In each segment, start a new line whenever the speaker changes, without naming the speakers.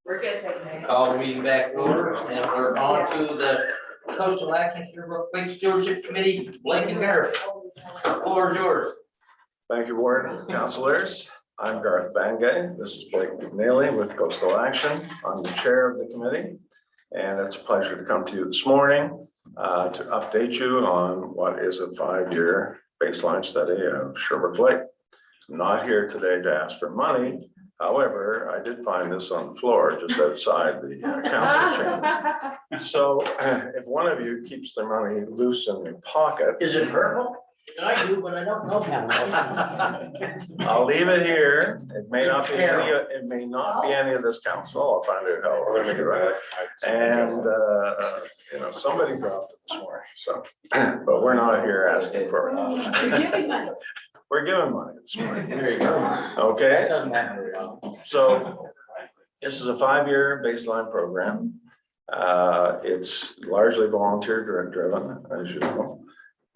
We're good.
Call the meeting back to order, and we're on to the Coastal Action Sherwood Lake Stewardship Committee. Blake and Gareth, the floor is yours.
Thank you, Warden, councilors. I'm Garth Bangay. This is Blake McNeely with Coastal Action. I'm the chair of the committee, and it's a pleasure to come to you this morning to update you on what is a 5-year baseline study of Sherwood Lake. I'm not here today to ask for money. However, I did find this on the floor just outside the council chamber. So if one of you keeps their money loose in your pocket.
Is it purple? I do, but I don't know how.
I'll leave it here. It may not be any of this council. I'll find out how we're gonna make it right. And you know, somebody dropped it this morning, so, but we're not here asking for it. We're giving money this morning.
There you go.
Okay,
That doesn't happen very often.
so this is a 5-year baseline program. It's largely volunteer driven, as you know.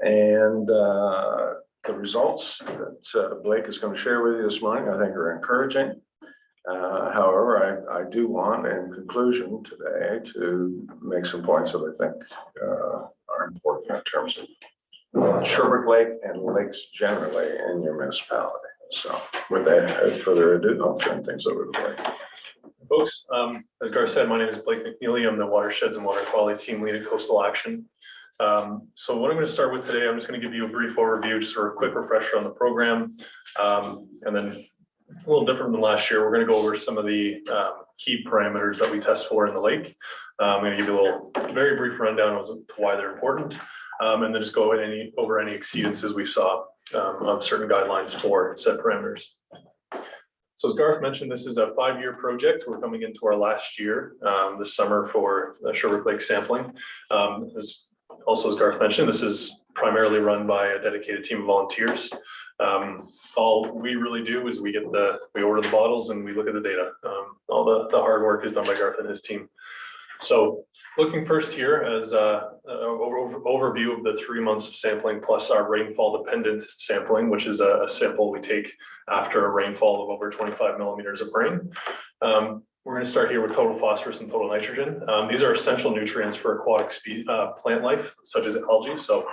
And the results that Blake is going to share with you this morning, I think, are encouraging. However, I do want, in conclusion today, to make some points that I think are important in terms of Sherwood Lake and lakes generally in your municipality. So without further ado, I'll turn things over to Blake.
Folks, as Gar said, my name is Blake McNeely. I'm the Watersheds and Water Quality Team Lead at Coastal Action. So what I'm going to start with today, I'm just going to give you a brief overview, just a quick refresher on the program. And then a little different than last year, we're going to go over some of the key parameters that we test for in the lake. I'm going to give you a little very brief rundown as to why they're important. And then just go over any exceedances we saw of certain guidelines for said parameters. So as Garth mentioned, this is a 5-year project. We're coming into our last year this summer for the Sherwood Lake sampling. As Garth mentioned, this is primarily run by a dedicated team of volunteers. All we really do is we order the bottles and we look at the data. All the hard work is done by Garth and his team. So looking first here as an overview of the 3 months of sampling plus our rainfall dependent sampling, which is a sample we take after a rainfall of over 25 millimeters of rain. We're going to start here with total phosphorus and total nitrogen. These are essential nutrients for aquatic plant life, such as algae. So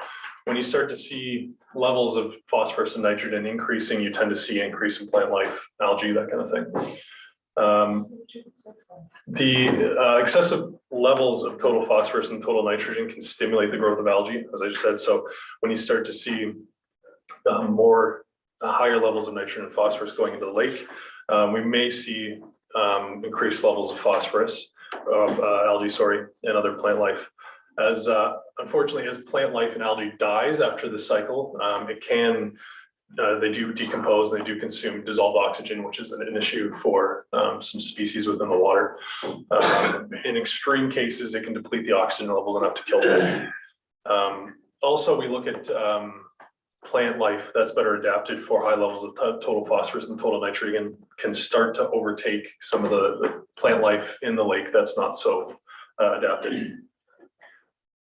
when you start to see levels of phosphorus and nitrogen increasing, you tend to see an increase in plant life, algae, that kind of thing. The excessive levels of total phosphorus and total nitrogen can stimulate the growth of algae, as I just said. So when you start to see higher levels of nitrogen and phosphorus going into the lake, we may see increased levels of phosphorus, algae, and other plant life. As unfortunately, as plant life and algae dies after the cycle, they do decompose and they do consume dissolved oxygen, which is an issue for some species within the water. In extreme cases, it can deplete the oxygen levels enough to kill them. Also, we look at plant life that's better adapted for high levels of total phosphorus and total nitrogen can start to overtake some of the plant life in the lake that's not so adapted.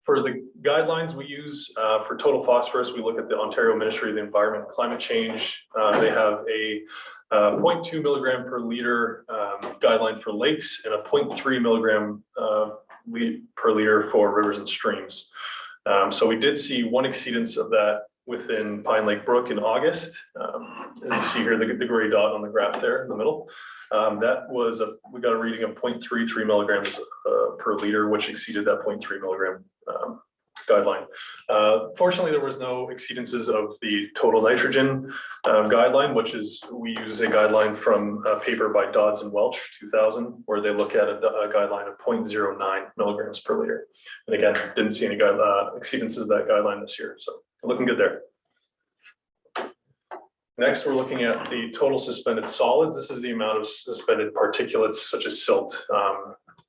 For the guidelines we use for total phosphorus, we look at the Ontario Ministry of the Environment and Climate Change. They have a 0.2 milligram per liter guideline for lakes and a 0.3 milligram per liter for rivers and streams. So we did see one exceedance of that within Pine Lake Brook in August. As you see here, the gray dot on the graph there in the middle. We got a reading of 0.33 milligrams per liter, which exceeded that 0.3 milligram guideline. Fortunately, there was no exceedances of the total nitrogen guideline, which is, we use a guideline from a paper by Dodds and Welch 2000, where they look at a guideline of 0.09 milligrams per liter. And again, didn't see any exceedances of that guideline this year. So looking good there. Next, we're looking at the total suspended solids. This is the amount of suspended particulates such as silt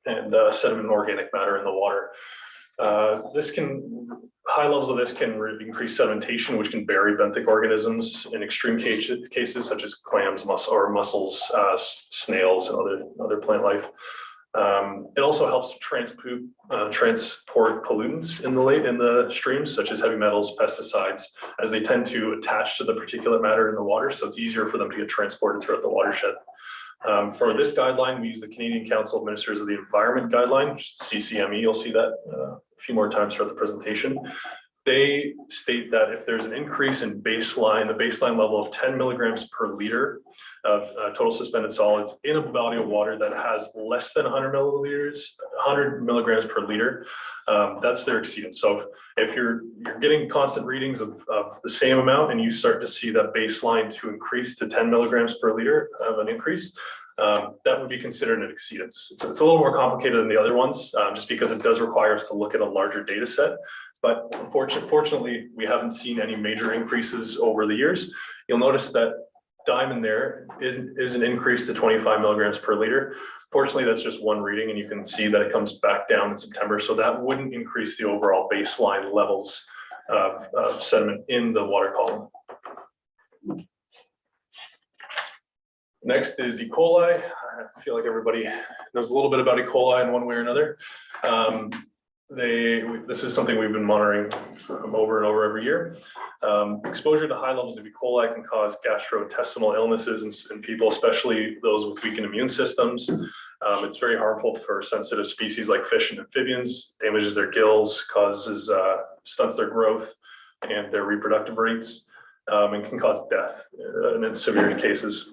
and sediment and organic matter in the water. High levels of this can increase sedimentation, which can bury benthic organisms in extreme cases such as clams, mussels, snails, and other plant life. It also helps to transport pollutants in the streams, such as heavy metals, pesticides, as they tend to attach to the particulate matter in the water. So it's easier for them to get transported throughout the watershed. For this guideline, we use the Canadian Council of Ministers of the Environment guideline, which is CCME. You'll see that a few more times throughout the presentation. They state that if there's an increase in the baseline level of 10 milligrams per liter of total suspended solids in a body of water that has less than 100 milligrams per liter, that's their exceedance. So if you're getting constant readings of the same amount and you start to see that baseline to increase to 10 milligrams per liter of an increase, that would be considered an exceedance. It's a little more complicated than the other ones, just because it does require us to look at a larger data set. But fortunately, we haven't seen any major increases over the years. You'll notice that diamond there is an increase to 25 milligrams per liter. Fortunately, that's just one reading, and you can see that it comes back down in September. So that wouldn't increase the overall baseline levels of sediment in the water column. Next is E. coli. I feel like everybody knows a little bit about E. coli in one way or another. This is something we've been monitoring over and over every year. Exposure to high levels of E. coli can cause gastrointestinal illnesses in people, especially those with weakened immune systems. It's very harmful for sensitive species like fish and amphibians, damages their gills, stunts their growth and their reproductive rates, and can cause death in severe cases.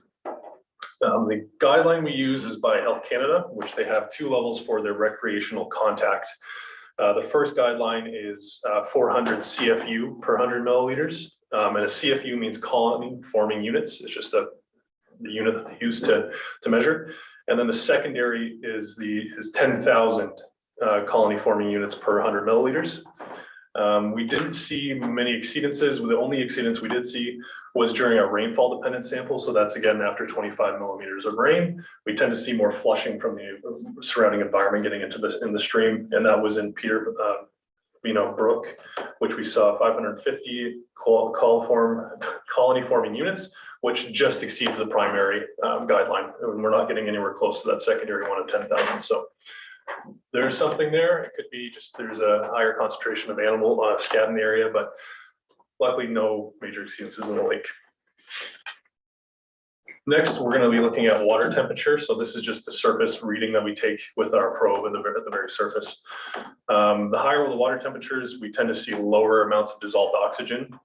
The guideline we use is by Health Canada, which they have 2 levels for their recreational contact. The first guideline is 400 CFU per 100 milliliters, and a CFU means colony forming units. It's just the unit that they use to measure. And then the secondary is 10,000 colony forming units per 100 milliliters. We didn't see many exceedances. The only exceedance we did see was during a rainfall dependent sample. So that's again after 25 millimeters of rain. We tend to see more flushing from the surrounding environment getting into the stream, and that was in Brook, which we saw 550 colony forming units, which just exceeds the primary guideline. And we're not getting anywhere close to that secondary one of 10,000. So there's something there. It could be just there's a higher concentration of animal scat in the area, but luckily no major exceedances in the lake. Next, we're going to be looking at water temperature. So this is just the surface reading that we take with our probe at the very surface. The higher the water temperatures, we tend to see lower amounts of dissolved oxygen.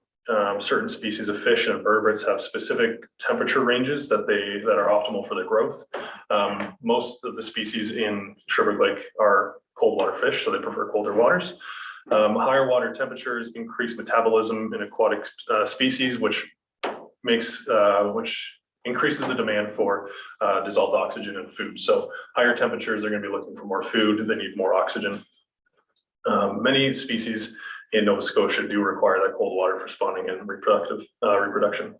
Certain species of fish and invertebrates have specific temperature ranges that are optimal for their growth. Most of the species in Sherwood Lake are cold water fish, so they prefer colder waters. Higher water temperatures increase metabolism in aquatic species, which increases the demand for dissolved oxygen in food. So higher temperatures, they're going to be looking for more food. They need more oxygen. Many species in Nova Scotia do require that cold water for spawning and reproduction.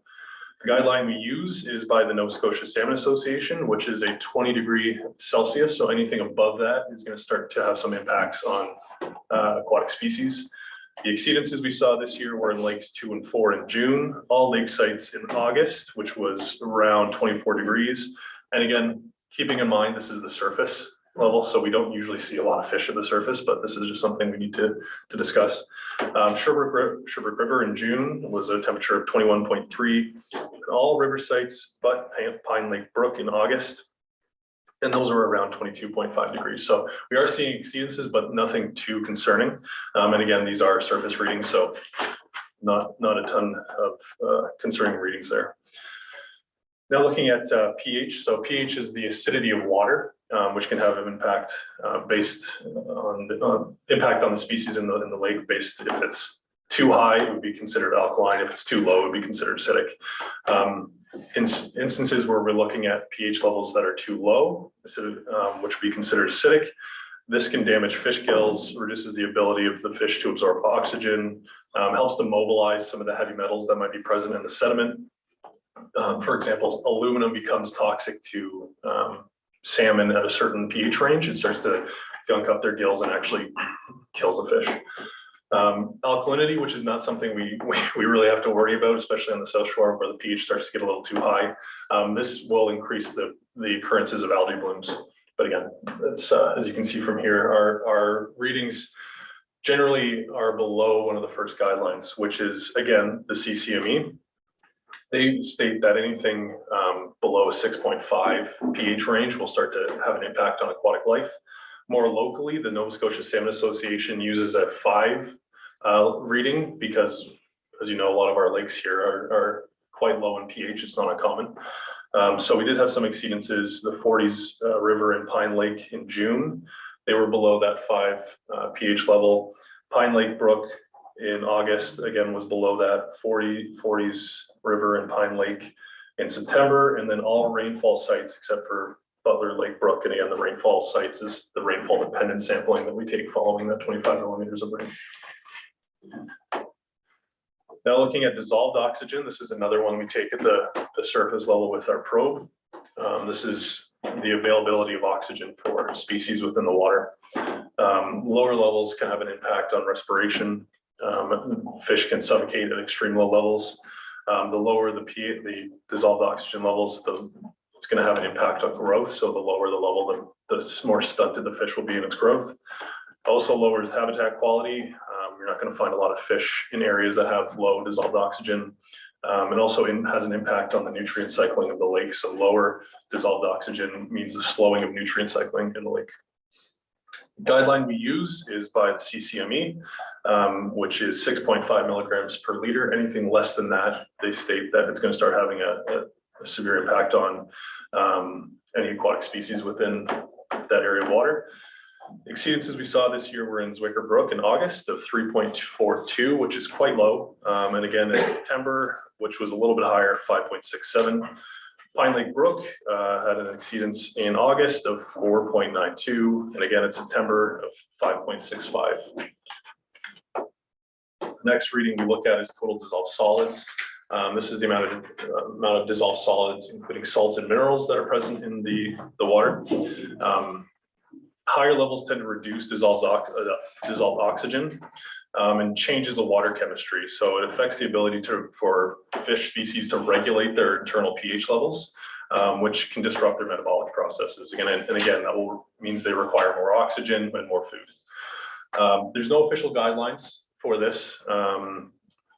The guideline we use is by the Nova Scotia Salmon Association, which is a 20 degree Celsius. So anything above that is going to start to have some impacts on aquatic species. The exceedances we saw this year were in lakes 2 and 4 in June, all lake sites in August, which was around 24 degrees. And again, keeping in mind, this is the surface level, so we don't usually see a lot of fish at the surface, but this is just something we need to discuss. Sherwood River in June was a temperature of 21.3 in all river sites, but Pine Lake Brook in August, and those were around 22.5 degrees. So we are seeing exceedances, but nothing too concerning. And again, these are surface readings, so not a ton of concerning readings there. Now looking at pH. So pH is the acidity of water, which can have an impact based on the impact on the species in the lake. Based, if it's too high, it would be considered alkaline. If it's too low, it would be considered acidic. In instances where we're looking at pH levels that are too low, which would be considered acidic, this can damage fish gills, reduces the ability of the fish to absorb oxygen, helps to mobilize some of the heavy metals that might be present in the sediment. For example, aluminum becomes toxic to salmon at a certain pH range. It starts to gunk up their gills and actually kills the fish. Alkalinity, which is not something we really have to worry about, especially on the South Shore where the pH starts to get a little too high. This will increase the occurrences of algae blooms. But again, it's, as you can see from here, our readings generally are below one of the first guidelines, which is again the CCME. They state that anything below a 6.5 pH range will start to have an impact on aquatic life. More locally, the Nova Scotia Salmon Association uses a 5 reading because, as you know, a lot of our lakes here are quite low in pH. It's not uncommon. So we did have some exceedances. The Forties River and Pine Lake in June, they were below that 5 pH level. Pine Lake Brook in August, again, was below that 40s River and Pine Lake in September, and then all rainfall sites except for Butler Lake Brook. And again, the rainfall sites is the rainfall dependent sampling that we take following that 25 millimeters of rain. Now looking at dissolved oxygen, this is another one we take at the surface level with our probe. This is the availability of oxygen for species within the water. Lower levels can have an impact on respiration. Fish can suffocate at extreme low levels. The lower the pH, the dissolved oxygen levels, it's going to have an impact on growth. So the lower the level, the more stunted the fish will be in its growth. Also lowers habitat quality. You're not going to find a lot of fish in areas that have low dissolved oxygen. It also has an impact on the nutrient cycling of the lake. So lower dissolved oxygen means the slowing of nutrient cycling in the lake. The guideline we use is by the CCME, which is 6.5 milligrams per liter. Anything less than that, they state that it's going to start having a severe impact on any aquatic species within that area of water. Exceedances we saw this year were in Zwicker Brook in August of 3.42, which is quite low. And again, in September, which was a little bit higher, 5.67. Pine Lake Brook had an exceedance in August of 4.92, and again in September of 5.65. The next reading we look at is total dissolved solids. This is the amount of dissolved solids, including salts and minerals that are present in the water. Higher levels tend to reduce dissolved oxygen and changes the water chemistry. So it affects the ability for fish species to regulate their internal pH levels, which can disrupt their metabolic processes. Again, that means they require more oxygen and more food. There's no official guidelines for this.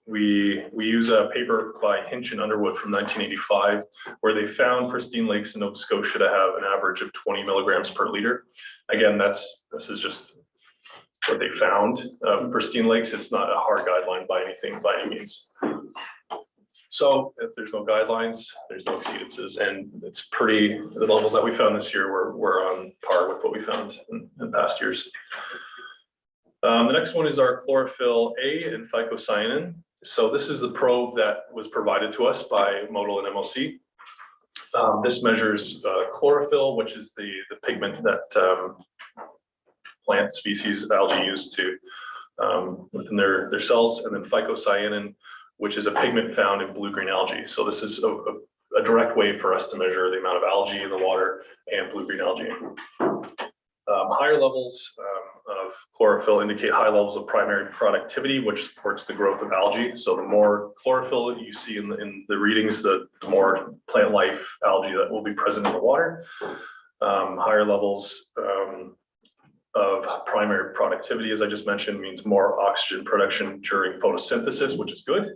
We use a paper by Hinch and Underwood from 1985, where they found pristine lakes in Nova Scotia to have an average of 20 milligrams per liter. Again, this is just what they found. Pristine lakes, it's not a hard guideline by any means. So if there's no guidelines, there's no exceedances, and the levels that we found this year were on par with what we found in past years. The next one is our chlorophyll A and phycocyanin. So this is the probe that was provided to us by Modal and MLC. This measures chlorophyll, which is the pigment that plant species algae use to within their cells, and then phycocyanin, which is a pigment found in blue-green algae. So this is a direct way for us to measure the amount of algae in the water and blue-green algae. Higher levels of chlorophyll indicate high levels of primary productivity, which supports the growth of algae. So the more chlorophyll you see in the readings, the more plant life algae that will be present in the water. Higher levels of primary productivity, as I just mentioned, means more oxygen production during photosynthesis, which is good.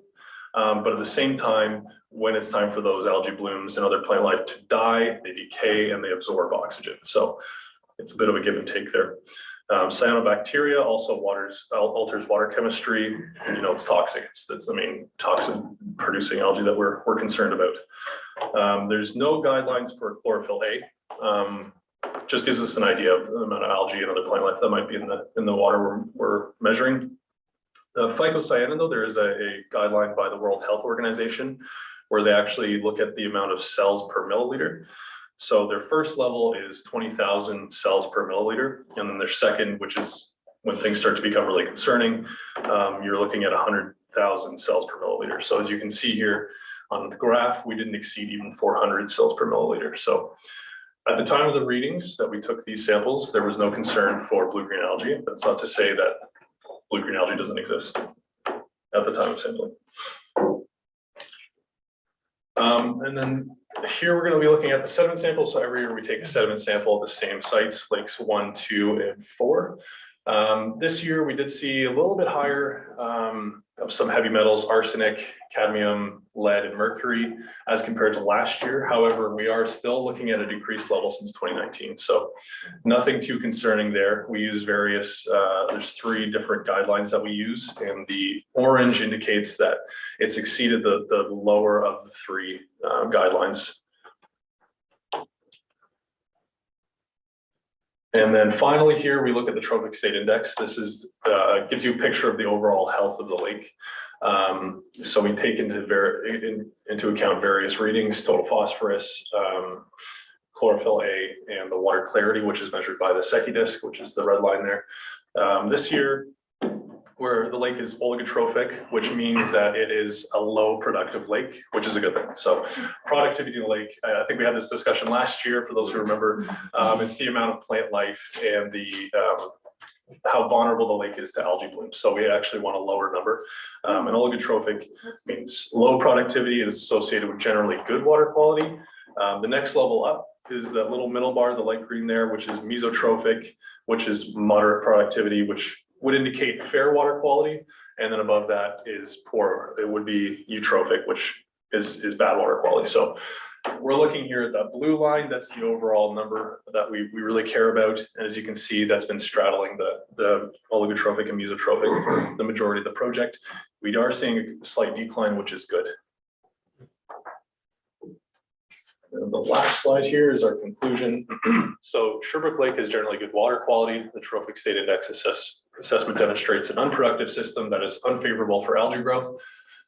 But at the same time, when it's time for those algae blooms and other plant life to die, they decay and they absorb oxygen. So it's a bit of a give and take there. Cyanobacteria also alters water chemistry. It's toxic. That's the main toxin producing algae that we're concerned about. There's no guidelines for chlorophyll A. Just gives us an idea of the amount of algae and other plant life that might be in the water we're measuring. The phycocyanin, though, there is a guideline by the World Health Organization where they actually look at the amount of cells per milliliter. So their first level is 20,000 cells per milliliter. And then their second, which is when things start to become really concerning, you're looking at 100,000 cells per milliliter. So as you can see here on the graph, we didn't exceed even 400 cells per milliliter. So at the time of the readings that we took these samples, there was no concern for blue-green algae. That's not to say that blue-green algae doesn't exist at the time of sampling. And then here we're going to be looking at the sediment sample. So every year we take a sediment sample at the same sites, lakes 1, 2, and 4. This year we did see a little bit higher of some heavy metals, arsenic, cadmium, lead, and mercury as compared to last year. However, we are still looking at a decreased level since 2019. So nothing too concerning there. We use various, there's 3 different guidelines that we use, and the orange indicates that it's exceeded the lower of the 3 guidelines. And then finally here, we look at the trophic state index. This is gives you a picture of the overall health of the lake. So we take into account various readings: total phosphorus, chlorophyll A, and the water clarity, which is measured by the Secchi disc, which is the red line there. This year, where the lake is oligotrophic, which means that it is a low productive lake, which is a good thing. So productivity in the lake, I think we had this discussion last year, for those who remember, it's the amount of plant life and the how vulnerable the lake is to algae blooms. So we actually want a lower number. And oligotrophic means low productivity is associated with generally good water quality. The next level up is that little middle bar, the light green there, which is mesotrophic, which is moderate productivity, which would indicate fair water quality. And then above that is poor. It would be eutrophic, which is bad water quality. So we're looking here at that blue line. That's the overall number that we really care about. And as you can see, that's been straddling the oligotrophic and mesotrophic for the majority of the project. We are seeing a slight decline, which is good. And the last slide here is our conclusion. So Sherwood Lake is generally good water quality. The trophic state index assessment demonstrates an unproductive system that is unfavorable for algae growth.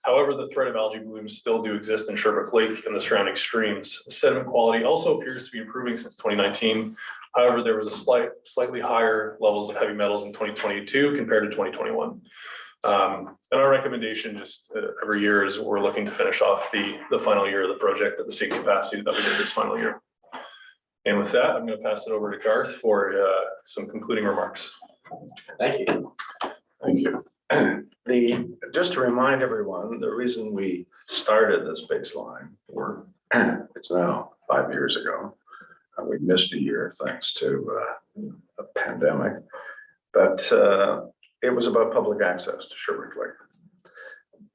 However, the threat of algae blooms still do exist in Sherwood Lake and the surrounding streams. Sediment quality also appears to be improving since 2019. However, there was a slightly higher levels of heavy metals in 2022 compared to 2021. And our recommendation just every year is we're looking to finish off the final year of the project at the same capacity that we did this final year. And with that, I'm going to pass it over to Garth for some concluding remarks.
Thank you.
Thank you. Just to remind everyone, the reason we started this baseline work, it's now 5 years ago. We missed a year thanks to a pandemic, but it was about public access to Sherwood Lake.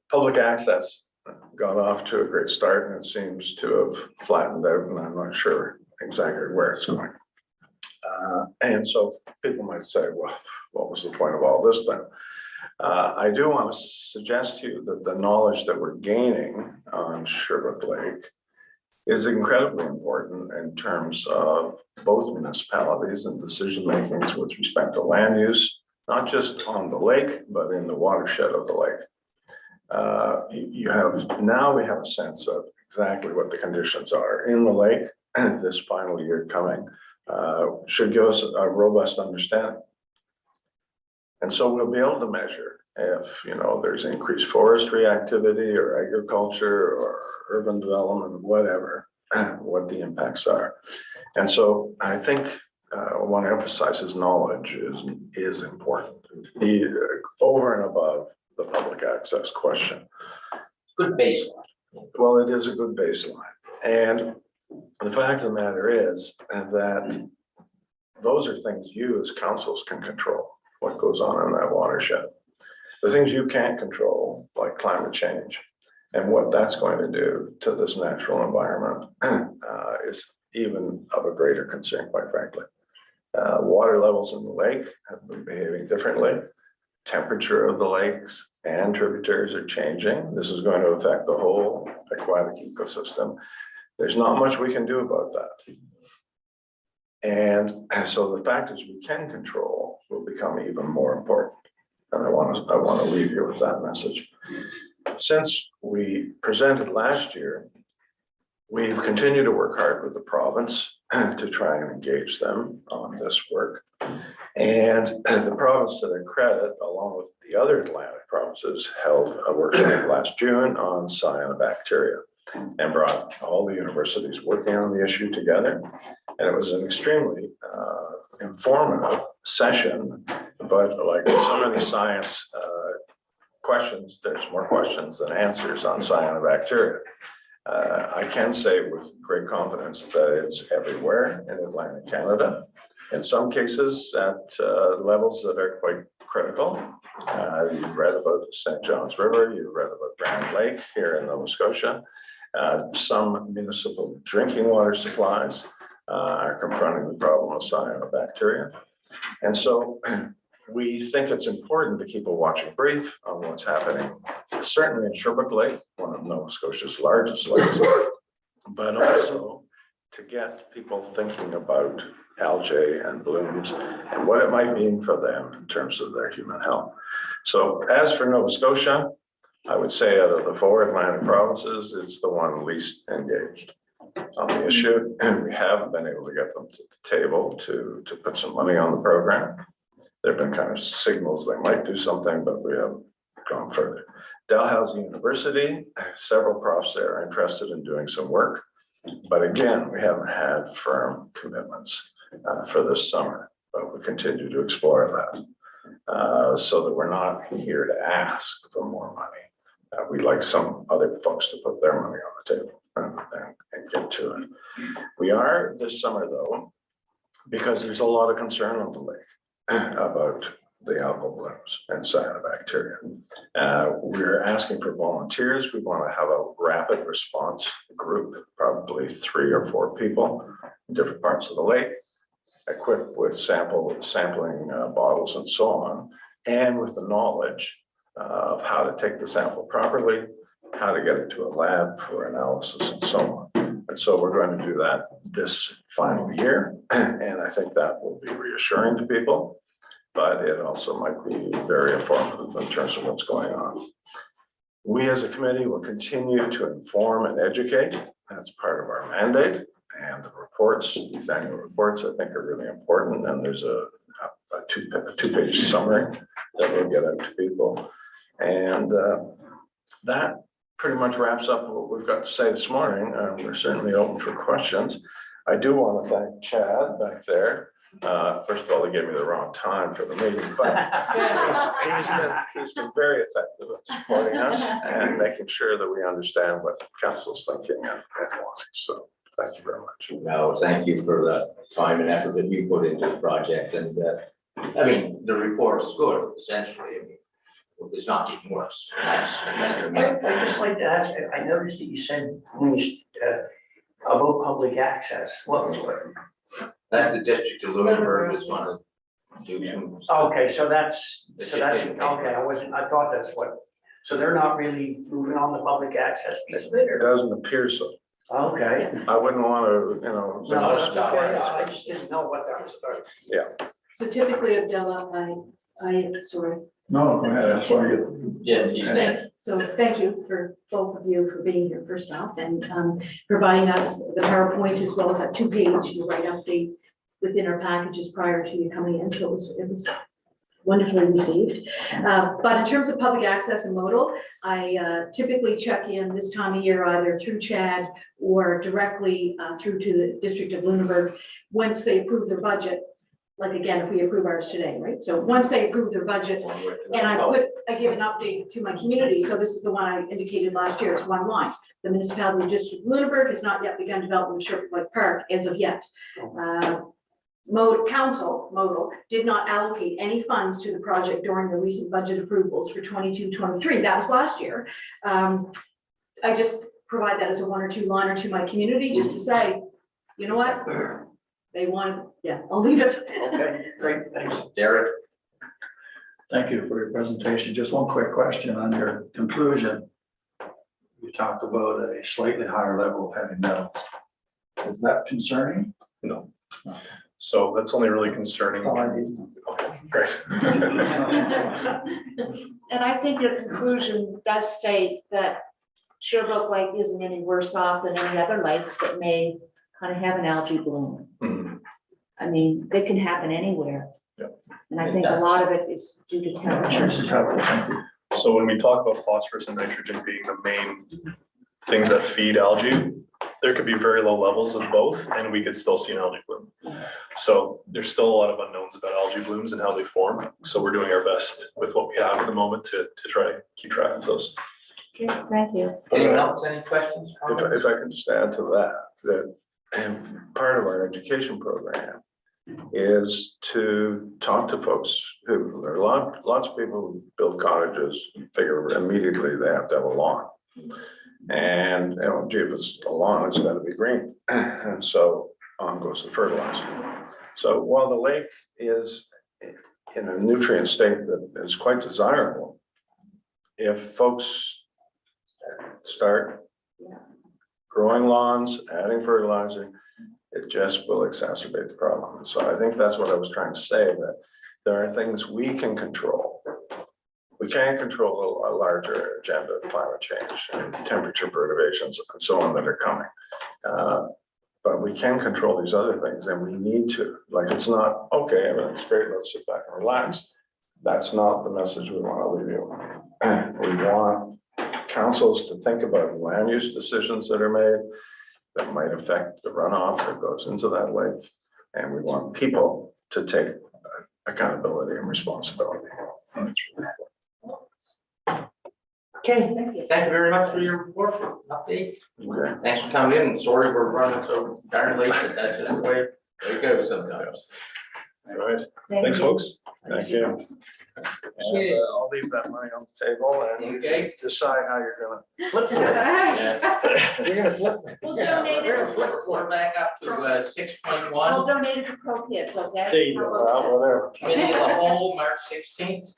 Public access got off to a great start, and it seems to have flattened out, and I'm not sure exactly where it's going. And so people might say, well, what was the point of all this then? I do want to suggest to you that the knowledge that we're gaining on Sherwood Lake is incredibly important in terms of both municipalities and decision makings with respect to land use, not just on the lake, but in the watershed of the lake. Now we have a sense of exactly what the conditions are in the lake, and this final year coming should give us a robust understanding. And so we'll be able to measure if, there's increased forestry activity or agriculture or urban development, whatever, what the impacts are. And so I think I want to emphasize his knowledge is important, over and above the public access question.
Good baseline.
Well, it is a good baseline. And the fact of the matter is that those are things you as councils can control, what goes on in that watershed. The things you can't control, like climate change, and what that's going to do to this natural environment is even of a greater concern, quite frankly. Water levels in the lake have been behaving differently. Temperature of the lakes and tributaries are changing. This is going to affect the whole aquatic ecosystem. There's not much we can do about that. And so the factors we can control will become even more important. And I want to leave you with that message. Since we presented last year, we've continued to work hard with the province to try and engage them on this work. And the province, to their credit, along with the other Atlantic provinces, held a workshop last June on cyanobacteria and brought all the universities working on the issue together. And it was an extremely informative session, but like so many science questions, there's more questions than answers on cyanobacteria. I can say with great confidence that it's everywhere in Atlantic Canada, in some cases at levels that are quite critical. You've read about the St. John's River, you've read about Grand Lake here in Nova Scotia. Some municipal drinking water supplies are confronting the problem of cyanobacteria. And so we think it's important to keep a watching brief on what's happening, certainly in Sherwood Lake, one of Nova Scotia's largest lakes, but also to get people thinking about algae and blooms and what it might mean for them in terms of their human health. So as for Nova Scotia, I would say out of the 4 Atlantic provinces, it's the one least engaged on the issue. And we haven't been able to get them to the table to put some money on the program. There've been kind of signals they might do something, but we haven't gone further. Dalhousie University, several profs there are interested in doing some work. But again, we haven't had firm commitments for this summer, but we continue to explore that so that we're not here to ask for more money. We'd like some other folks to put their money on the table and get to it. We are this summer though, because there's a lot of concern on the lake about the algal blooms and cyanobacteria. We're asking for volunteers. We want to have a rapid response group, probably 3 or 4 people in different parts of the lake, equipped with sampling bottles and so on, and with the knowledge of how to take the sample properly, how to get it to a lab for analysis and so on. And so we're going to do that this final year. And I think that will be reassuring to people, but it also might be very informative in terms of what's going on. We as a committee will continue to inform and educate. That's part of our mandate. And the reports, these annual reports, I think are really important. And there's a two-page summary that we'll get out to people. And that pretty much wraps up what we've got to say this morning. We're certainly open for questions. I do want to thank Chad back there. First of all, he gave me the wrong time for the meeting, but he's been very effective at supporting us and making sure that we understand what council's thinking and wanting. So thank you very much.
No, thank you for the time and effort that you put into this project. And I mean, the report's good, essentially. I mean, it's not getting worse.
I'd just like to ask, I noticed that you said when you, about public access, what?
That's the district of Lunenburg is gonna do some.
Okay, so that's, okay, I thought that's what, so they're not really moving on the public access piece of it,
It
or?
doesn't appear so.
Okay.
I wouldn't want to,
No, that's okay, I just didn't know what that was about.
Yeah.
So typically, Abdullah, sorry.
No, go ahead, that's why you.
Yeah, he's next.
So thank you for both of you for being here first off and providing us the PowerPoint as well as that 2-page right update within our packages prior to you coming in. So it was wonderfully received. But in terms of public access and modal, I typically check in this time of year either through Chad or directly through to the District of Lunenburg once they approve their budget. Like again, if we approve ours today, right? So once they approve their budget, and I give an update to my community. So this is the one I indicated last year. It's one line. The municipality of District of Lunenburg has not yet begun development of Sherwood Lake Park as of yet. Modal did not allocate any funds to the project during the recent budget approvals for 22-23. That was last year. I just provide that as a 1 or 2 liner to my community just to say, you know what? They want, yeah, I'll leave it.
Okay, great, thanks.
Derek.
Thank you for your presentation. Just one quick question on your conclusion. You talked about a slightly higher level of heavy metals. Is that concerning?
No. So that's only really concerning.
That's all I need.
Okay, great.
And I think your conclusion does state that Sherwood Lake isn't any worse off than any other lakes that may kind of have an algae bloom.
Mhm.
I mean, they can happen anywhere.
Yep.
And I think a lot of it is due to temperature.
This is helpful, thank you.
So when we talk about phosphorus and nitrogen being the main things that feed algae, there could be very low levels of both and we could still see an algae bloom. So there's still a lot of unknowns about algae blooms and how they form. So we're doing our best with what we have at the moment to try to keep track of those.
Okay, thank you.
Anyone else, any questions?
If I can just add to that, and part of our education program is to talk to folks who, there are lots of people who build cottages, figure immediately they have to have a lawn. And, you know, gee, if it's a lawn, it's gotta be green. And so on goes the fertilizer. So while the lake is in a nutrient state that is quite desirable, if folks start growing lawns, adding fertilizer, it just will exacerbate the problem. So I think that's what I was trying to say, that there are things we can control. We can't control a larger agenda of climate change and temperature perturbations and so on that are coming. But we can control these other things, and we need to. Like, it's not, okay, everything's great, let's sit back and relax. That's not the message we want to leave you with. We want councils to think about land use decisions that are made that might affect the runoff that goes into that lake. And we want people to take accountability and responsibility.
Okay, thank you very much for your report, update.
Okay.
Thanks for coming in. Sorry we're running so darn late, but that's just the way it goes sometimes.
All right, thanks, folks.
Thank you. And, I'll leave that money on the table and
Okay.
decide how you're gonna.
Flip it. Yeah.
You're gonna flip me.
We'll
Yeah,
donate
we're gonna
it,
flip it. We're back up to 6.1.
we'll donate it to Pro Kids, okay?
There you go.
How about
Well, whatever.
Committee of the whole, March 16th.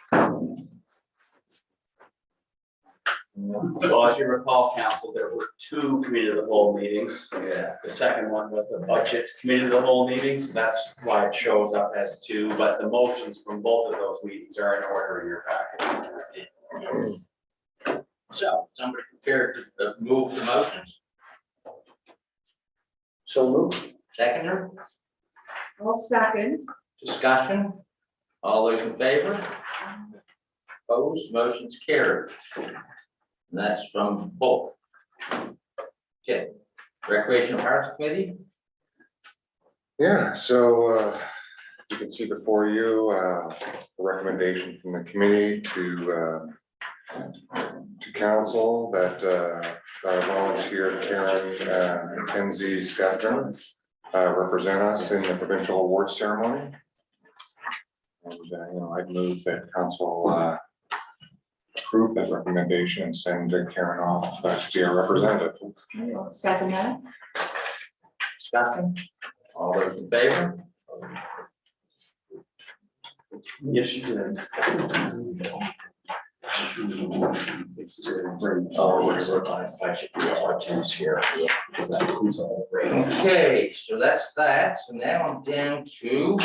So as you recall, council, there were two committee of the whole meetings.
Yeah.
The second one was the budget committee of the whole meetings. That's why it shows up as two, but the motions from both of those meetings are in order in your packet.
So somebody prepared to move the motions.
So move.
Seconder,
I'll second.
discussion. All those in favor? Opposed, motion's carried. And that's from both. Okay, Recreation Parks Committee,
Yeah, so you can see before you a recommendation from the committee to council that volunteer Karen Mackenzie Stadler represent us in the provincial award ceremony. And I'd move that council approve that recommendation and send Karen off to be our representative.
I'll second that.
discussion. All those in favor?
Yes, you did.
Oh,
yes, I should do our teams here. Because that includes all the grades.
Okay, so that's that. So now I'm down to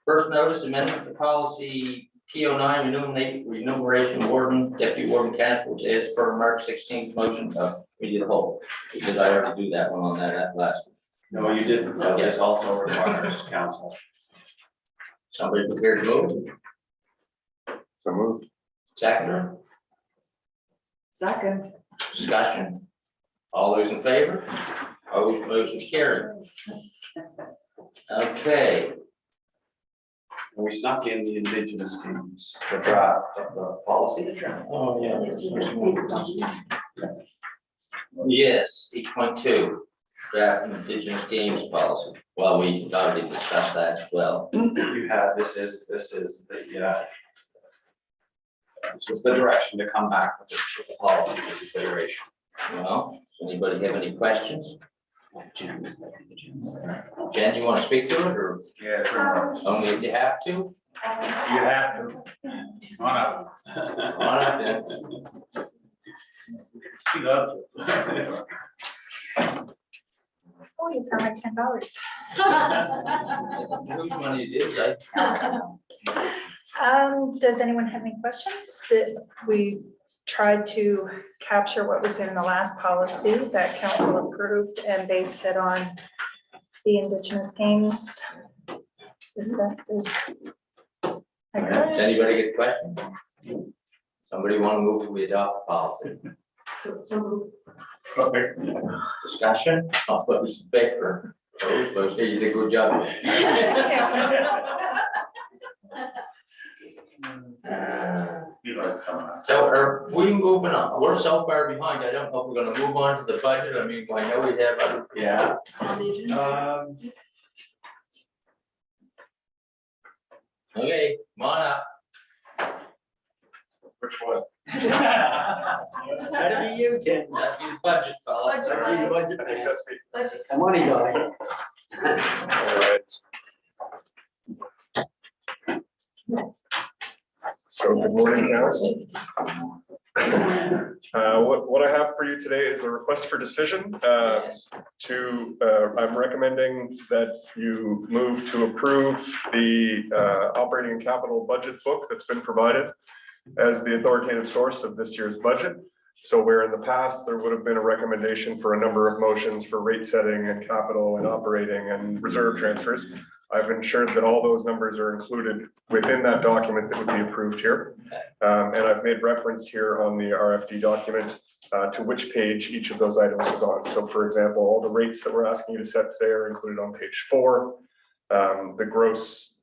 first notice amendment to policy P09, remuneration warden, deputy warden council, which is for March 16th motion of committee of the whole. Because I already do that one on that last.
No, you didn't. No, this also requires council.
Somebody prepared to move?
So moved.
Seconder,
Second.
discussion. All those in favor? Opposed, motion is carried. Okay,
We snuck in the indigenous games, the draft of the policy.
oh, yeah. Yes, 8.2, draft indigenous games policy. Well, we can already discuss that as well.
You had, this is the, this was the direction to come back with the policy for consideration.
Well, does anybody have any questions? Jen, you want to speak to it, or
Yeah, pretty much.
only if you have to?
You have to. Come on up.
Come on up then.
Speak up.
Oh, you found my $10.
Whose money it is,
Does anyone have any questions? That we tried to capture what was in the last policy that council approved and based it on the Indigenous games as best as I
Does
could.
anybody get questions? Somebody want to move to we adopt the policy?
So
Discussion, I'll put this in favor. Opposed, motion, you did a good job. So are we moving on? We're so far behind. I don't know if we're gonna move on to the budget. I mean, I know we have other.
Yeah.
Okay, come on up.
Which one?
That'd be you, Ken.
That's your budget, fella.
Budget.
That'd be the budget
I think
man.
that's me.
Budget.
The money guy.
All right. So good morning, council. What I have for you today is a request for decision
Yes.
I'm recommending that you move to approve the operating and capital budget book that's been provided as the authoritative source of this year's budget. So where in the past, there would have been a recommendation for a number of motions for rate setting and capital and operating and reserve transfers, I've ensured that all those numbers are included within that document that would be approved here. And I've made reference here on the RFD document to which page each of those items is on. So for example, all the rates that we're asking you to set today are included on page 4. The gross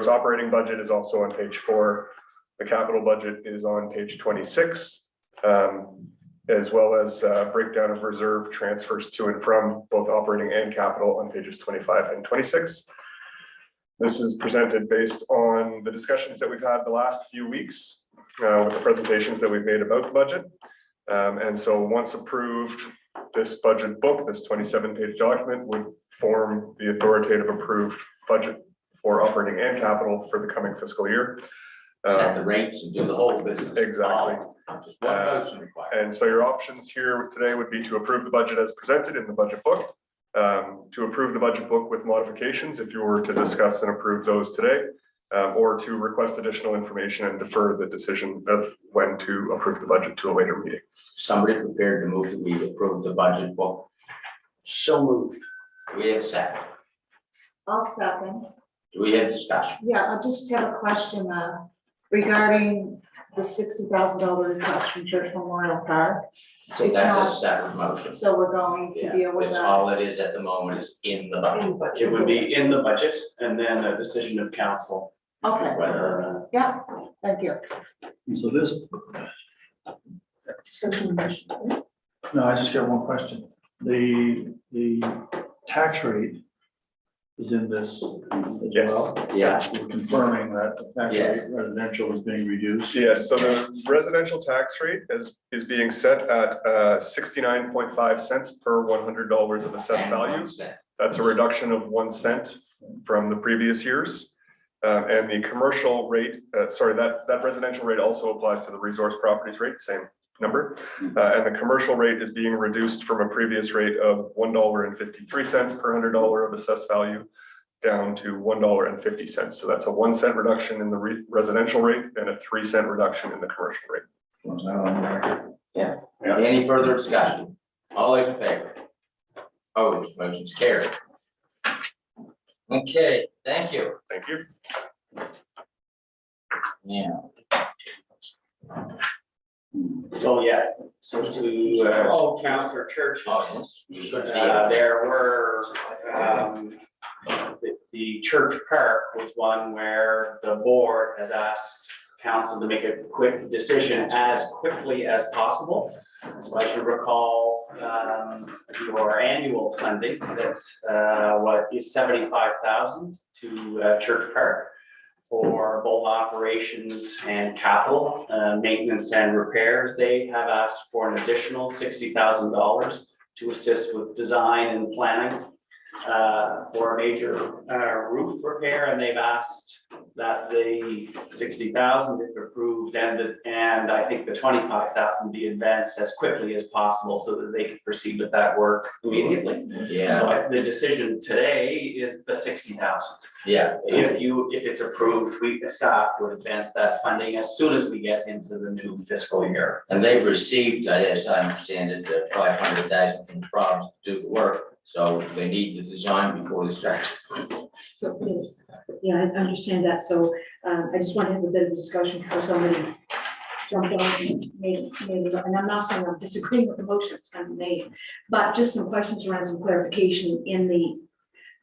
operating budget is also on page 4. The capital budget is on page 26, as well as breakdown of reserve transfers to and from both operating and capital on pages 25 and 26. This is presented based on the discussions that we've had the last few weeks with the presentations that we've made about the budget. And so once approved, this budget book, this 27-page document would form the authoritative approved budget for operating and capital for the coming fiscal year.
Set the rates and do the whole business.
Exactly.
Just one motion required.
And so your options here today would be to approve the budget as presented in the budget book, to approve the budget book with modifications if you were to discuss and approve those today, or to request additional information and defer the decision of when to approve the budget to a later meeting.
Somebody prepared to move that we approve the budget book.
So moved.
Do we have a second?
I'll second.
Do we have discussion?
Yeah, I just have a question regarding the $60,000 request from Church Memorial Park.
So
It's
that's a
not-
separate motion.
So we're going to
Yeah,
deal with
that's
that.
all it is at the moment is in the budget.
It would be in the budget and then a decision of council,
Okay,
whether,
yeah, thank you.
So this, no, I just got one question. The tax rate is in this as
Yes.
well.
Yeah,
We're confirming that the tax
Yes.
rate residential is being reduced.
Yes, so the residential tax rate is being set at 69.5 cents per $100 of assessed
and
value.
1 cent.
That's a reduction of 1 cent from the previous years. And the commercial rate, that residential rate also applies to the resource properties rate, same number. And the commercial rate is being reduced from a previous rate of $1.53 per $100 of assessed value down to $1.50. So that's a 1 cent reduction in the residential rate and a 3 cent reduction in the commercial rate.
Yeah. Any further discussion? All those in favor? Opposed, motion's carried. Okay, thank you.
Thank you.
Yeah.
so yeah, so to Councillor Church's.
Oh, yes. You should see it.
There were, the church park was one where the board has asked council to make a quick decision as quickly as possible. So I should recall, your annual funding that, what is 75,000 to, Church Park for both operations and capital, maintenance and repairs. They have asked for an additional $60,000 to assist with design and planning for a major roof repair, and they've asked that the 60,000 if approved and I think the 25,000 be advanced as quickly as possible so that they can proceed with that work immediately.
Yeah,
So the decision today is the 60,000.
yeah.
If it's approved, the staff would advance that funding as soon as we get into the new fiscal year.
And they've received, as I understand it, 500,000 from the province to do the work. So they need the design before they start.
So please, yeah, I understand that. So I just want to have a bit of discussion before somebody jumped on and made, and I'm not saying I'm disagreeing with the motion that's kind of made, but just some questions around some clarification in the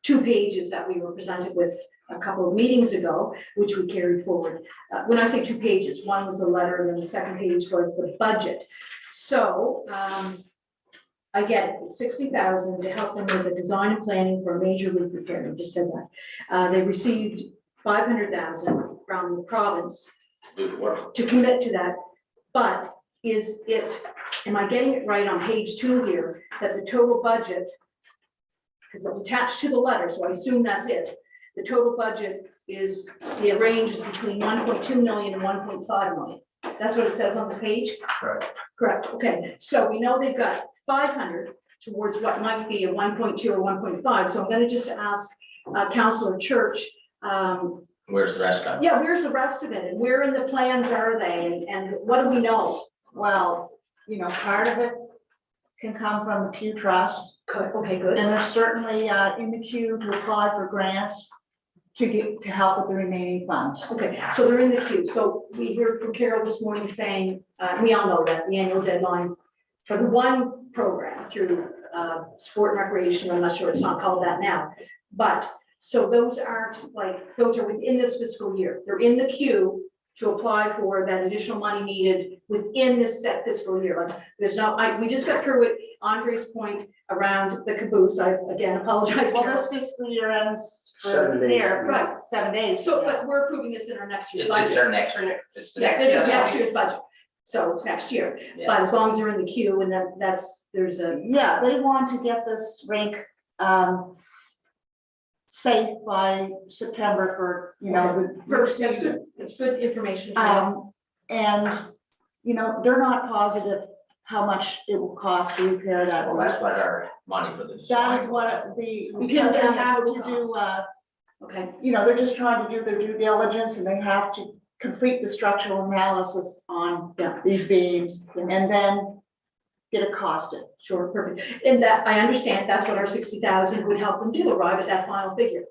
2 pages that we were presented with a couple of meetings ago, which we carried forward. When I say 2 pages, one was a letter and then the second page was the budget. So I get it, it's 60,000 to help them with the design and planning for a major roof repair, I just said that. They received 500,000 from the province
Do the work.
to commit to that. But is it, am I getting it right on page 2 here, that the total budget, because it's attached to the letter, so I assume that's it. The total budget is, the range is between 1.2 million and 1.5 million. That's what it says on the page?
Correct.
Correct, okay. So we know they've got 500 towards what might be a 1.2 or 1.5. So I'm gonna just ask Councillor Church,
Where's the rest of it?
yeah, where's the rest of it? And where in the plans are they? And what do we know?
Well, you know, part of it can come from the Pew Trust,
Good, okay, good.
and they're certainly in the queue to apply for grants to help with the remaining funds.
Okay, so they're in the queue. So we heard from Carol this morning saying, we all know that the annual deadline for the one program through sport and recreation, I'm not sure it's not called that now. But, so those aren't like, those are within this fiscal year. They're in the queue to apply for that additional money needed within this set fiscal year. Like, there's no, we just got through it, Andre's point around the caboose. I again apologize.
Well,
Carol.
this fiscal year ends
7
for
days.
here,
Right.
7 days.
So, but we're approving this in our next year's
It's
budget.
their next year. It's the
Yeah,
next
this is
year.
next year's budget, so it's next year,
Yeah.
but as long as you're in the queue and that's, there's a,
Yeah, they want to get this rink safe by September for, you know, the
first,
first
that's
season.
good, it's good information. to know.
And, you know, they're not positive how much it will cost to repair that.
Well, that's what our money for the design.
That is what the,
We
because they
can
have
tell
to
the
do,
Okay,
you know, they're just trying to do their due diligence and they have to complete the structural analysis on
Yeah.
these beams and then get it costed.
sure, perfect, and that, I understand, that's what our 60,000 would help them do, arrive at that final figure.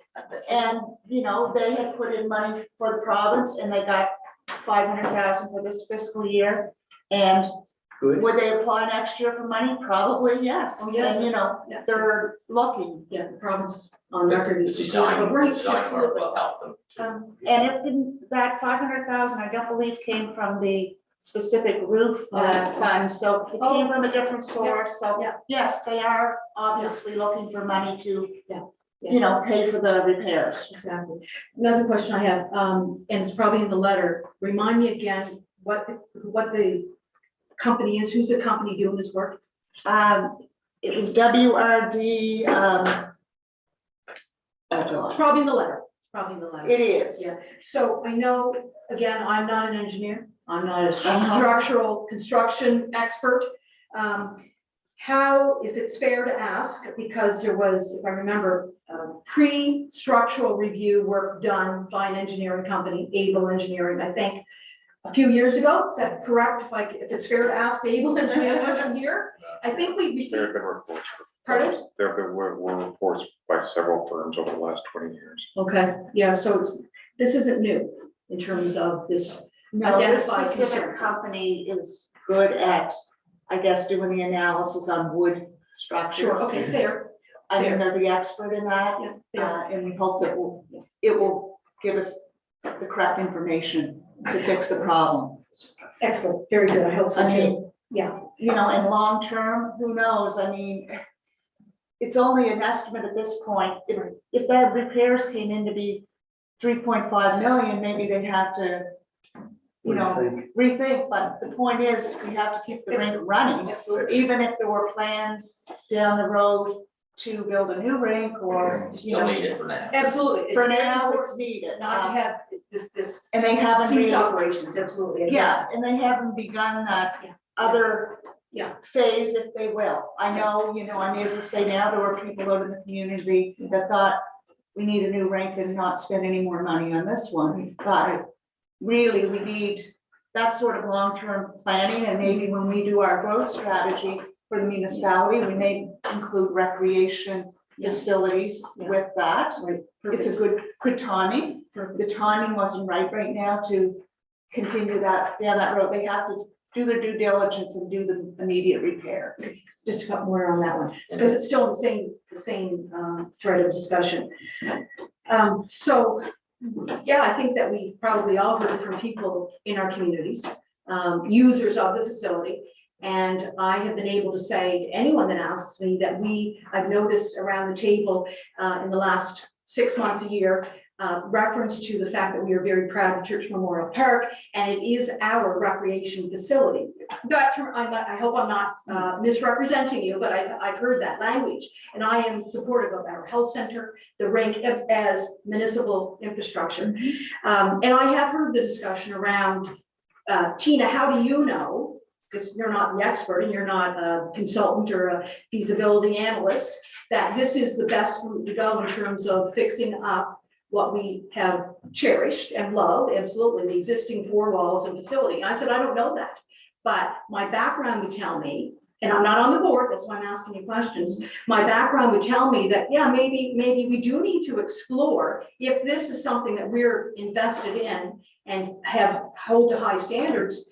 And, you know, they had put in money for the province and they got 500,000 for this fiscal year. And
Good.
would they apply next year for money? Probably, yes.
Oh, yes.
And, you know,
Yeah.
they're looking.
Yeah, the province on
The
record is
design,
supportive of rates,
design work
absolutely.
will help them.
And it didn't, that 500,000, I don't believe came from the specific roof fund, so it came from a different source, so
Yeah.
yes, they are obviously looking for money to,
Yeah.
you know, pay for the repairs.
Exactly. Another question I have, and it's probably in the letter, remind me again what the company is, who's the company doing this work?
It was WRD, oh
It's
God,
probably in the letter, it's probably in the letter.
it is.
Yeah, so I know, again, I'm not an engineer, I'm not a
Uh-huh.
structural construction expert. How, if it's fair to ask, because there was, if I remember, pre-structural review work done by an engineering company, Able Engineering, I think, a few years ago, is that correct? If it's fair to ask Able Engineering from here, I think we
There
received,
have been reports.
pardon?
There have been were reports by several firms over the last 20 years.
Okay, yeah, so this isn't new in terms of this.
No, this
Identify
specific
concern.
company is good at, I guess, doing the analysis on wood structures.
Sure, okay, fair,
I mean, they're the expert in that,
yeah, fair.
and we hope that it will give us the correct information to fix the problem.
Excellent, very good, I hope so
I
too.
mean,
Yeah,
you know, in long term, who knows? I mean, it's only an estimate at this point. If that repairs came in to be 3.5 million, maybe they'd have to, you know, rethink, but the point is, we have to keep the rink running.
absolutely.
Even if there were plans down the road to build a new rink or,
You
you
still
know,
need it for now.
Absolutely. It's
for
very
now,
important
it's needed.
Not to have this
And they haven't
cease
really,
operations, absolutely.
yeah, and they haven't begun that
Yeah.
other
Yeah.
phase, if they will. I know, you know, I mean, as I say now, there were people out in the community that thought we need a new rink and not spend any more money on this one. But really, we need that sort of long-term planning, and maybe when we do our growth strategy for the municipality, we may include recreation facilities
Yeah.
with that.
Right,
It's a good timing. The timing wasn't right now to continue that, down that road. They have to do their due diligence and do the immediate repair.
Just a couple more on that one, because it's still the same thread of discussion. So, yeah, I think that we probably all heard from people in our communities, users of the facility. And I have been able to say to anyone that asks me that I've noticed around the table in the last 6 months, a year, reference to the fact that we are very proud of Church Memorial Park, and it is our recreation facility. That term, I hope I'm not misrepresenting you, but I've heard that language, and I am supportive of our health center, the rink as municipal infrastructure. And I have heard the discussion around, Tina, how do you know, because you're not the expert and you're not a consultant or a feasibility analyst, that this is the best route to go in terms of fixing up what we have cherished and loved, absolutely, the existing 4 walls and facility. And I said, I don't know that, but my background would tell me, and I'm not on the board, that's why I'm asking you questions. My background would tell me that, yeah, maybe we do need to explore if this is something that we're invested in and hold to high standards,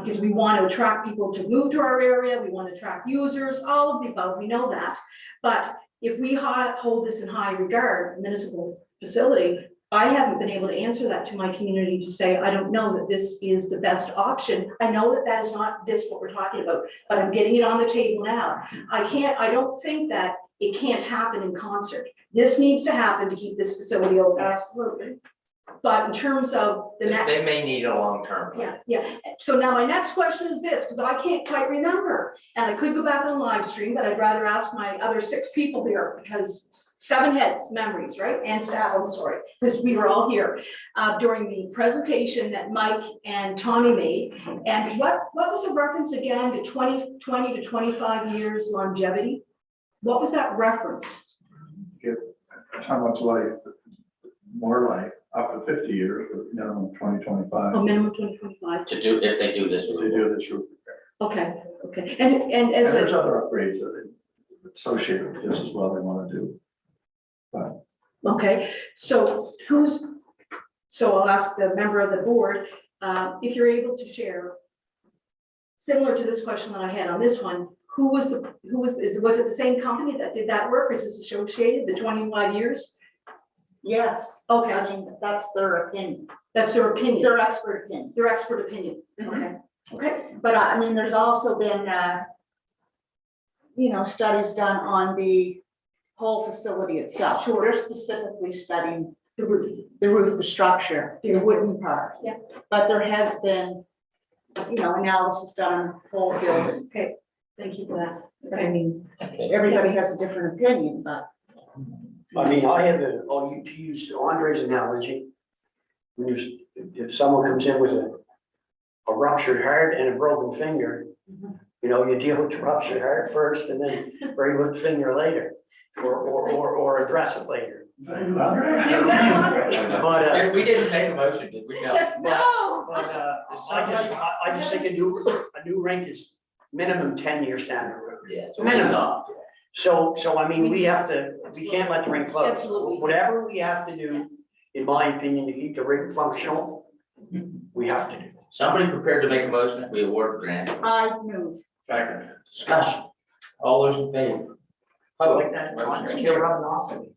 because we want to attract people to move to our area, we want to attract users, all of the above, we know that. But if we hold this in high regard, municipal facility, I haven't been able to answer that to my community to say, I don't know that this is the best option. I know that that is not what we're talking about, but I'm getting it on the table now. I don't think that it can't happen in concert. This needs to happen to keep this facility open. Absolutely. But in terms of the next.
They may need a long-term.
Yeah. So now my next question is this, because I can't quite remember, and I could go back on live stream, but I'd rather ask my other 6 people here, because 7 heads memories, right? And staff, I'm sorry, because we were all here during the presentation that Mike and Tommy made. And what was the reference again to 20 to 25 years longevity? What was that reference?
How much life, more life, up to 50 years, but minimum 2025.
Oh, minimum 2025.
To do, if they do this.
If they do this roof repair.
Okay. And as
And there's
a,
other upgrades that are associated with this as well they want to do. But
okay, so I'll ask the member of the board, if you're able to share, similar to this question that I had on this one, was it the same company that did that work? Is this associated, the 25 years?
Yes,
Okay,
I mean, that's their opinion,
that's their opinion,
their expert opinion.
their expert opinion. Okay,
But I mean, there's also been, studies done on the whole facility itself. Sure. They're specifically studying
the roof.
the structure, the wooden part.
Yeah.
But there has been, analysis done on the whole building.
Okay, thank you for that. I mean,
Everybody has a different opinion, but.
I mean, to use Andre's analogy, if someone comes in with a ruptured heart and a broken finger, you deal with the ruptured heart first and then very good finger later, or address it later. But,
We didn't make a motion, did we? No.
no.
I just think a new rink is minimum 10-year standard.
Yeah.
Minimum. So I mean, we can't let the rink close.
Absolutely.
Whatever we have to do, in my opinion, to keep the rink functional, we have to do.
Somebody prepared to make a motion that we award the grant.
I move.
Second. Discussion. All those in favor?
I like that.
Motion
You're rubbing off of me.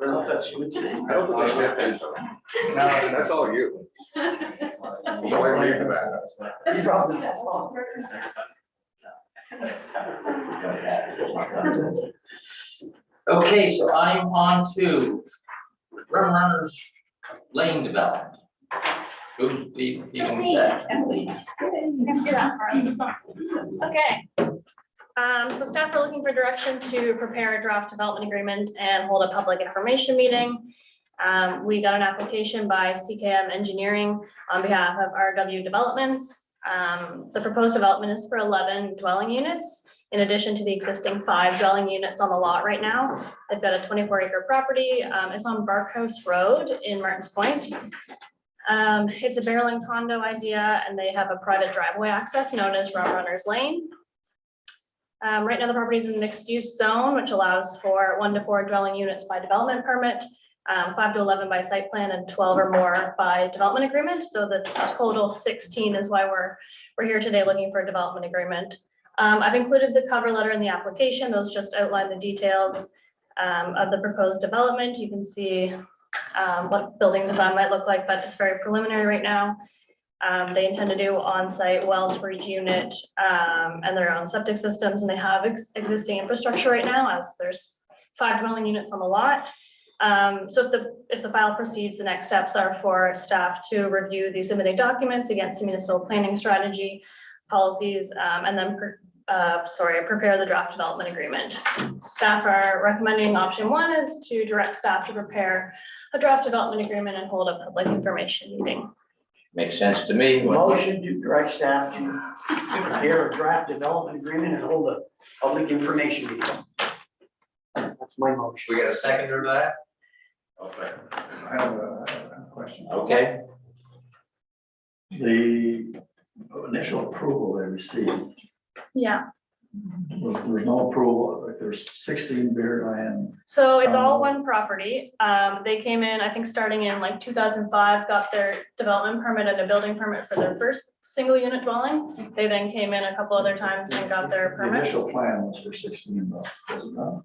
I don't know if that's a good thing.
I don't think that's it.
No,
That's all you. Don't worry about it.
He's rubbing that off.
Okay, so I'm on to Rum Runners Lane Development. Who's the people with that?
Emily. You can see that part. Okay. So staff are looking for direction to prepare a draft development agreement and hold a public information meeting. We got an application by CKM Engineering on behalf of RW Developments. The proposed development is for 11 dwelling units, in addition to the existing 5 dwelling units on the lot right now. They've got a 24-acre property. It's on Barkhouse Road in Martins Point. It's a barreling condo idea, and they have a private driveway access known as Rum Runners Lane. Right now, the property is in the mixed-use zone, which allows for 1 to 4 dwelling units by development permit, 5 to 11 by site plan, and 12 or more by development agreement. So the total 16 is why we're here today looking for a development agreement. I've included the cover letter in the application. Those just outline the details of the proposed development. You can see what building design might look like, but it's very preliminary right now. They intend to do on-site wells for each unit and their own septic systems, and they have existing infrastructure right now, as there's 5 dwelling units on the lot.
So if the file proceeds, the next steps are for staff to review the submitted documents against the municipal planning strategy policies, and then prepare the draft development agreement. Staff are recommending option 1 is to direct staff to prepare a draft development agreement and hold a public information meeting.
Makes sense to me.
Motion to direct staff to prepare a draft development agreement and hold a public information meeting. That's my motion.
We got a seconder to that? Okay.
I have a question.
Okay,
The initial approval they received,
Yeah,
there's no approval, like there's 16 beer land.
so it's all one property. They came in, I think, starting in like 2005, got their development permit and a building permit for their first single unit dwelling. They then came in a couple other times and got their
The
permits.
initial plan was for 16, though, was it not?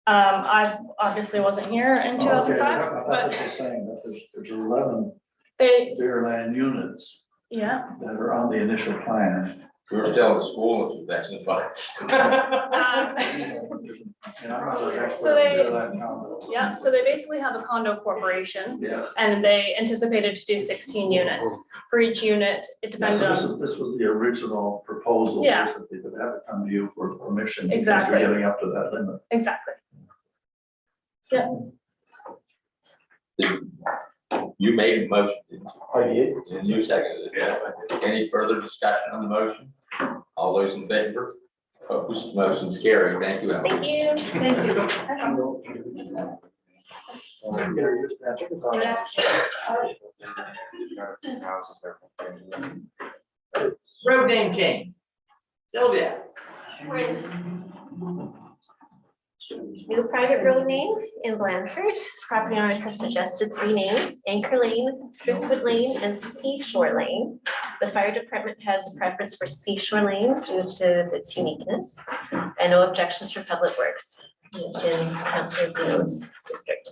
I obviously wasn't here in
Oh, okay,
2005,
I thought
but
this was saying that there's 11
they,
beer land units
yeah.
that are on the initial plan.
we were still in school, which was actually fun.
And I'm not an expert
So
on
they-
beer land condos.
Yeah, so they basically have a condo corporation
Yes.
and they anticipated to do 16 units. For each unit, it
Yeah,
depends
so
on,
this was the original proposal.
Yeah.
Basically, but they have to come to you for permission. because
Exactly.
You're getting up to that limit.
exactly.
You made a motion, didn't
I did.
you? And you seconded it. Yeah. Any further discussion on the motion? All those in favor? Opposed, motion's carried. Thank you, Emily.
Thank you. Thank you.
Road name change. Sylvia.
New private road name in Blanford. Property owners have suggested 3 names: Anchor Lane, Driftwood Lane, and Seashore Lane. The fire department has a preference for Seashore Lane due to its uniqueness, and no objections for Public Works. It's in Councilor Beal's district.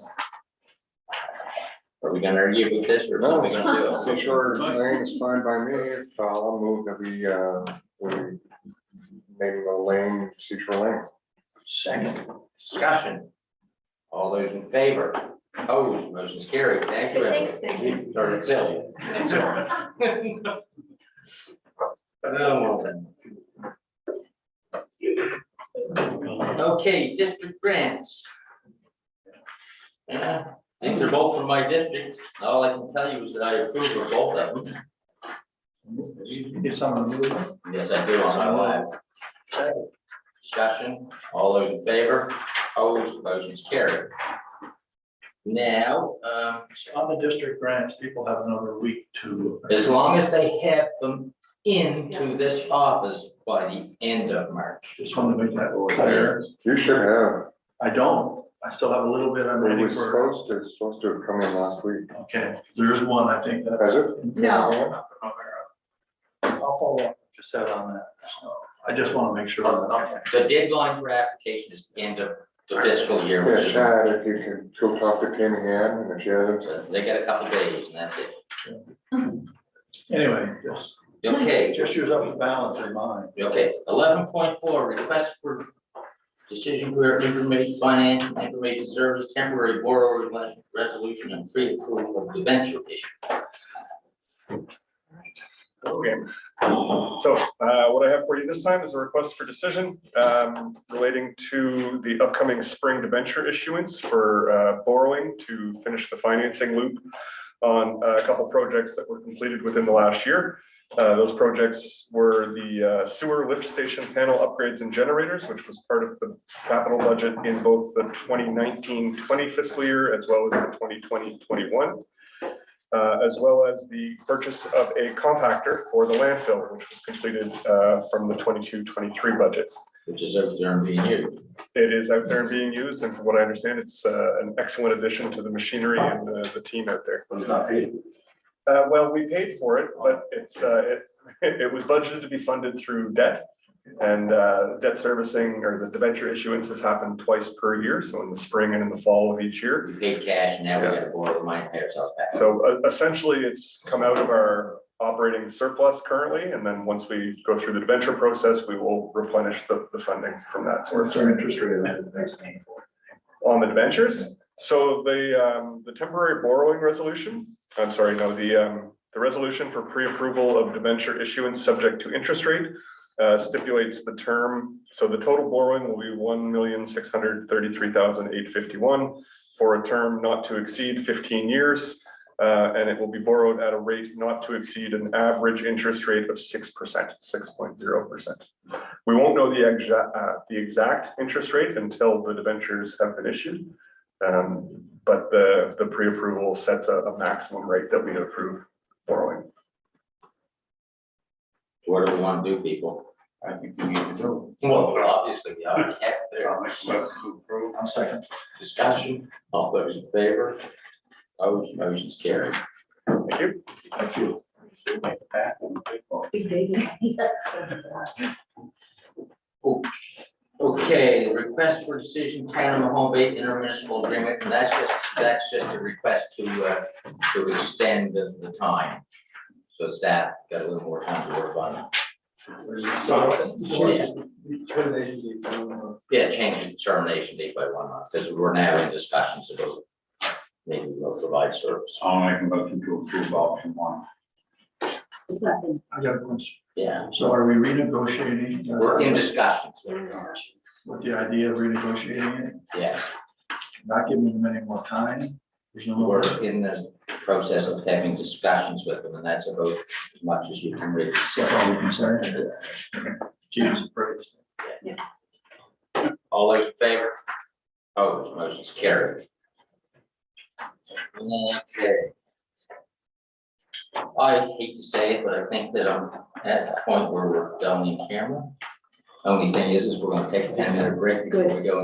Are we gonna argue with this or something we gonna do?
Seashore Lane is fine by me. I'll move that we name the lane Seashore Lane.
Second.
Discussion. All those in favor? Opposed, motion's carried. Thank you, Emily.
Thanks, Cindy.
Sorry to tell you. Okay, district grants. Yeah, I think they're both from my district. All I can tell you is that I approve of both of them.
You need someone to move it?
Yes, I do on my live. Discussion, all those in favor, opposed, motion's carried. Now,
On the district grants, people have another week to.
as long as they have them into this office by the end of March.
Just want to make that clear.
You should have.
I don't. I still have a little bit I'm
It
ready
was
for.
supposed to have come in last week.
Okay, there is one, I think that's.
Has it?
No.
I'll follow up, just said on that. So I just want to make sure. that-
The deadline for application is the end of the fiscal year, which
Yeah,
is,
Chad, if you can go talk to Tammy Ann, and if she hasn't,
so they got a couple days and that's it.
Anyway,
Okay,
just use up the balance in mind.
okay, 11.4, request for decision for information, finance, and information service, temporary borrower resolution and pre-approval of the venture issue.
Okay, so what I have for you this time is a request for decision relating to the upcoming spring debenture issuance for borrowing to finish the financing loop on a couple projects that were completed within the last year. Those projects were the sewer lift station panel upgrades and generators, which was part of the capital budget in both the 2019-20 fiscal year as well as the 2020-21. As well as the purchase of a compactor for the landfill, which was completed from the 22-23 budget.
Which is out there and being used.
It is out there and being used, and from what I understand, it's an excellent addition to the machinery and the team out there.
It's not paid.
Well, we paid for it, but it was budgeted to be funded through debt. And debt servicing or the debenture issuance has happened twice per year, so in the spring and in the fall of each year.
We paid cash and now we gotta borrow the money to pay ourselves back.
So essentially, it's come out of our operating surplus currently, and then once we go through the debenture process, we will replenish the funding from that source.
What's our interest rate on it? That's paying for it.
On the debentures, So the temporary borrowing resolution, I'm sorry, no, the resolution for pre-approval of debenture issuance subject to interest rate stipulates the term. So the total borrowing will be 1,633,851 for a term not to exceed 15 years. And it will be borrowed at a rate not to exceed an average interest rate of 6%, 6.0%. We won't know the exact interest rate until the debentures have been issued. But the pre-approval sets a maximum rate that we approve borrowing.
What do we want to do, people?
I think we need to do.
Well, obviously, we already have their
I'll second.
discussion. All those in favor? Opposed, motion's carried.
Thank you.
Thank you.
Big baby.
Okay, request for decision, Town of Mahone Bay intermunicipal agreement, and that's just a request to extend the time. So staff got a little more time to work on it. Yeah, it changes the termination date by 1 month, because we're now in discussions about maybe we'll provide service.
I'll make a motion to approve option 1.
Second.
I got a question.
Yeah,
So are we renegotiating?
we're in discussions with it.
With the idea of renegotiating it,
Yes,
not giving them any more time? There's no more.
we're in the process of having discussions with them, and that's about as much as you can really say.
That's all we can say. Jesus praise.
All those in favor? Opposed, motion's carried. Okay. I hate to say it, but I think that I'm at the point where we're done in camera. Only thing is we're gonna take a 10-minute break before we go